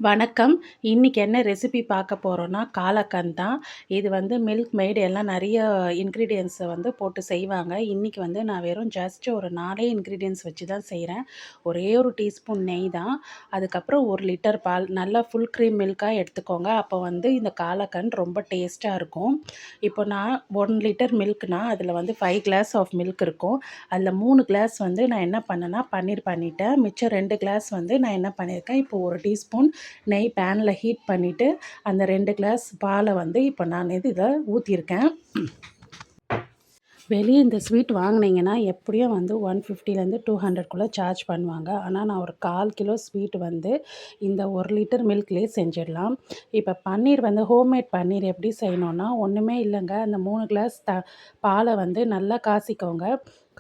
வணக்கம். இன்னைக்கு என்ன ரெசிபி பார்க்க போறோம்னா, காலாக்கன் தான். இது வந்து மில்க் மெய்ட் எல்லாம் நெறைய இன்கிரீடியன்ட்ஸ வந்து போட்டு செய்வாங்க. இன்னைக்கு வந்து நான் வெறும் ஜஸ்ட் ஒரு 4 இன்கிரீடியன்ட்ஸ் வச்சு தான் செய்றேன். ஒரே ஒரு டீஸ்பூன் நெய் தான். அதுக்கப்புறம் 1 லிட்டர் பால். நல்லா ஃபுல் க்ரீம் மில்க்கா எடுத்துக்கோங்க. அப்போ வந்து இந்த காலாக்கன் ரொம்ப டேஸ்ட்டா இருக்கும். இப்போ நான் 1 லிட்டர் மில்க்னா, அதில வந்து 5 கிளாஸ் ஆஃப் மில்க் இருக்கும். அதில 3 கிளாஸ் வந்து நான் என்ன பண்ணேன்னா, பன்னீர் பண்ணிட்டேன். மிச்சம் 2 கிளாஸ் வந்து நான் என்ன பண்ணியிருக்கேன், இப்போ 1 டீஸ்பூன் நெய் பேனில் ஹீட் பண்ணிவிட்டு அந்த 2 கிளாஸ் பாலை வந்து இப்போ நான் இதில் ஊற்றியிருக்கேன். வெளியே இந்த ஸ்வீட் வாங்கினீங்கன்னா எப்படியும் வந்து 150லேருந்து 200க்குள்ளே சார்ஜ் பண்ணுவாங்க. ஆனால் நான் ஒரு 1/4 கிலோ ஸ்வீட் வந்து இந்த 1 லிட்டர் மில்க்லேயே செஞ்சிடலாம். இப்போ பன்னீர் வந்து ஹோம்மேட் பன்னீர் எப்படி செய்யணுன்னா, ஒன்றுமே இல்லைங்க. அந்த 3 கிளாஸ் பாலை வந்து நல்லா காய்ச்சிக்கோங்க.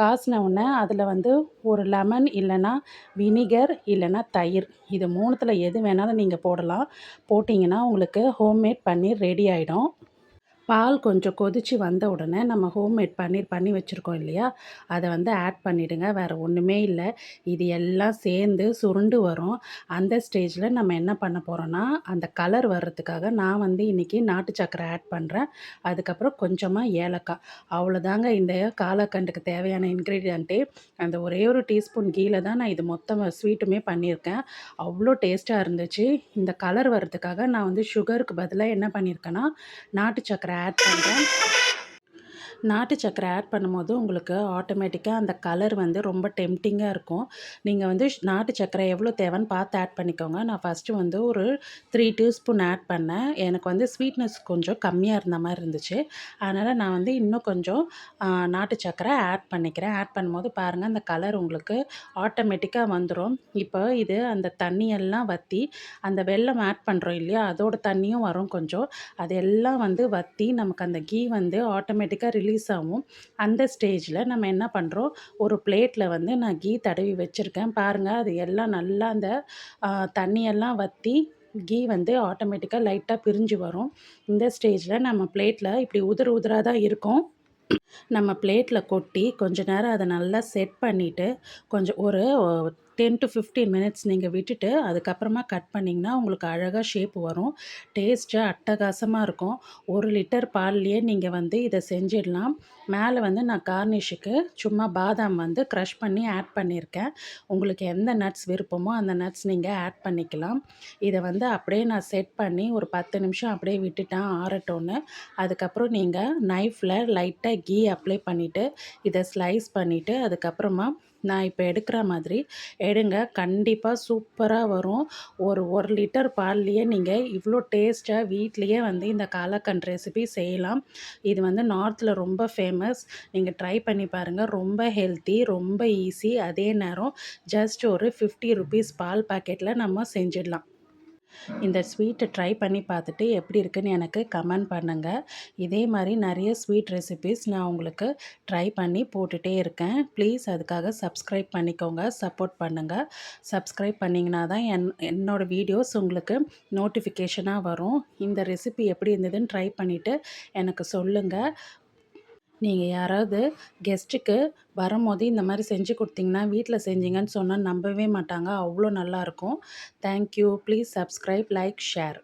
காய்ச்சின உடனே அதில் வந்து ஒரு லெமன் இல்லைன்னா வினிகர் இல்லைன்னா தயிர், இது 3த்துல எது வேணாலும் நீங்கள் போடலாம். போட்டிங்கன்னா உங்களுக்கு ஹோம்மேட் பன்னீர் ரெடி ஆகிடும். பால் கொஞ்சம் கொதிச்சு வந்த உடனே நம்ம ஹோம்மேட் பன்னீர் பண்ணி வச்சுருக்கோம் இல்லையா, அதை வந்து ஆட் பண்ணிவிடுங்க. வேறு ஒன்றுமே இல்லை. இது எல்லாம் சேர்ந்து சுருண்டு வரும். அந்த ஸ்டேஜில் நம்ம என்ன பண்ண போகிறோன்னா, அந்த கலர் வர்றதுக்காக நான் வந்து இன்றைக்கி நாட்டு சர்க்கரை ஆட் பண்ணுறேன். அதுக்கப்புறம் கொஞ்சமாக ஏலக்காய். அவ்வளோதாங்க இந்த காலாக்கண்டுக்கு தேவையான இன்க்ரீடியண்ட்டே. அந்த ஒரே ஒரு டீஸ்பூன் கீல தான் நான் இது மொத்தம் ஸ்வீட்டுமே பண்ணியிருக்கேன். அவ்வளோ டேஸ்ட்டாக இருந்துச்சு. இந்த கலர் வர்றதுக்காக நான் வந்து சுகருக்கு பதிலாக என்ன பண்ணியிருக்கேன்னா, நாட்டு சர்க்கரை ஆட் பண்ணுறேன். நாட்டு சர்க்கரை ஆட் பண்ணும்போது உங்களுக்கு ஆட்டோமேட்டிக்காக அந்த கலர் வந்து ரொம்ப டெம்ப்டிங்காக இருக்கும். நீங்கள் வந்து நாட்டு சர்க்கரை எவ்வளோ தேவைன்னு பார்த்து ஆட் பண்ணிக்கோங்க. நான் ஃபஸ்ட்டு வந்து ஒரு 3 டீஸ்பூன் ஆட் பண்ணேன். எனக்கு வந்து ஸ்வீட்னஸ் கொஞ்சம் கம்மியாக இருந்த மாதிரி இருந்துச்சு. அதனால் நான் வந்து இன்னும் கொஞ்சம் நாட்டு சர்க்கரை ஆட் பண்ணிக்கிறேன். ஆட் பண்ணும்போது பாருங்கள், அந்த கலர் உங்களுக்கு ஆட்டோமேட்டிக்காக வந்துடும். இப்போ இது அந்த தண்ணியெல்லாம் வற்றி அந்த வெல்லம் ஆட் பண்ணுறோம் இல்லையா, அதோட தண்ணியும் வரும் கொஞ்சம். அதெல்லாம் வந்து வற்றி நமக்கு அந்த கீ வந்து ஆட்டோமேட்டிக்காக ரிலீஸ் ஆகும். அந்த ஸ்டேஜில் நம்ம என்ன பண்ணுறோம், ஒரு பிளேட்டில் வந்து நான் கீ தடவி வச்சுருக்கேன். பாருங்கள், அது எல்லாம் நல்லா அந்த தண்ணியெல்லாம் வற்றி கீ வந்து ஆட்டோமேட்டிக்காக லைட்டாக பிரிஞ்சு வரும். இந்த ஸ்டேஜில் நம்ம பிளேட்டில் இப்படி உதிர் உதிராக தான் இருக்கும். நம்ம பிளேட்டில் கொட்டி கொஞ்ச நேரம் அதை நல்லா செட் பண்ணிவிட்டு கொஞ்சம் ஒரு 10 to 15 மினிட்ஸ் நீங்கள் விட்டுட்டு அதுக்கப்புறமா கட் பண்ணிங்கன்னா உங்களுக்கு அழகாக ஷேப் வரும். டேஸ்ட்டு அட்டகாசமாக இருக்கும். 1 லிட்டர் பால்லையே நீங்கள் வந்து இதை செஞ்சிடலாம். மேலே வந்து நான் கார்னிஷுக்கு சும்மா பாதாம் வந்து க்ரஷ் பண்ணி ஆட் பண்ணியிருக்கேன். உங்களுக்கு எந்த நட்ஸ் விருப்பமோ அந்த நட்ஸ் நீங்கள் ஆட் பண்ணிக்கலாம். இதை வந்து அப்படியே நான் செட் பண்ணி ஒரு 10 நிமிஷம் அப்படியே விட்டுட்டேன் ஆறட்டும்னு. அதுக்கப்புறம் நீங்கள் நைஃப்பில் லைட்டாக கீ அப்ளை பண்ணிவிட்டு இதை ஸ்லைஸ் பண்ணிவிட்டு அதுக்கப்புறமா நான் இப்போ எடுக்கிற மாதிரி எடுங்க. கண்டிப்பாக சூப்பராக வரும். ஒரு 1 லிட்டர் பால்லையே நீங்கள் இவ்வளோ டேஸ்ட்டாக வீட்லேயே வந்து இந்த காலாக்கண்ட் ரெசிபி செய்யலாம். இது வந்து நார்த்தில் ரொம்ப ஃபேமஸ். நீங்கள் ட்ரை பண்ணி பாருங்கள். ரொம்ப ஹெல்த்தி, ரொம்ப ஈஸி. அதே நேரம் ஜஸ்ட் ஒரு 50 ருபீஸ் பால் பாக்கெட்டில் நம்ம செஞ்சிடலாம். இந்த ஸ்வீட்டை ட்ரை பண்ணி பார்த்துட்டு எப்படி இருக்குன்னு எனக்கு கமெண்ட் பண்ணுங்கள். இதே மாதிரி நிறைய ஸ்வீட் ரெசிபீஸ் நான் உங்களுக்கு ட்ரை பண்ணி போட்டுகிட்டே இருக்கேன். ப்ளீஸ் அதுக்காக சப்ஸ்கிரைப் பண்ணிக்கோங்க, சப்போர்ட் பண்ணுங்கள். சப்ஸ்கிரைப் பண்ணிங்கன்னா தான் என்னோடய வீடியோஸ் உங்களுக்கு நோட்டிஃபிகேஷனாக வரும். இந்த ரெசிபி எப்படி இருந்ததுன்னு ட்ரை பண்ணிவிட்டு எனக்கு சொல்லுங்கள். நீங்கள் யாராவது கெஸ்ட்டுக்கு வரும்போது இந்த மாதிரி செஞ்சு கொடுத்தீங்கன்னா, வீட்டில் செஞ்சீங்கன்னு சொன்னால் நம்பவே மாட்டாங்க. அவ்வளோ நல்லாயிருக்கும். Thank you. Please subscribe, like, share.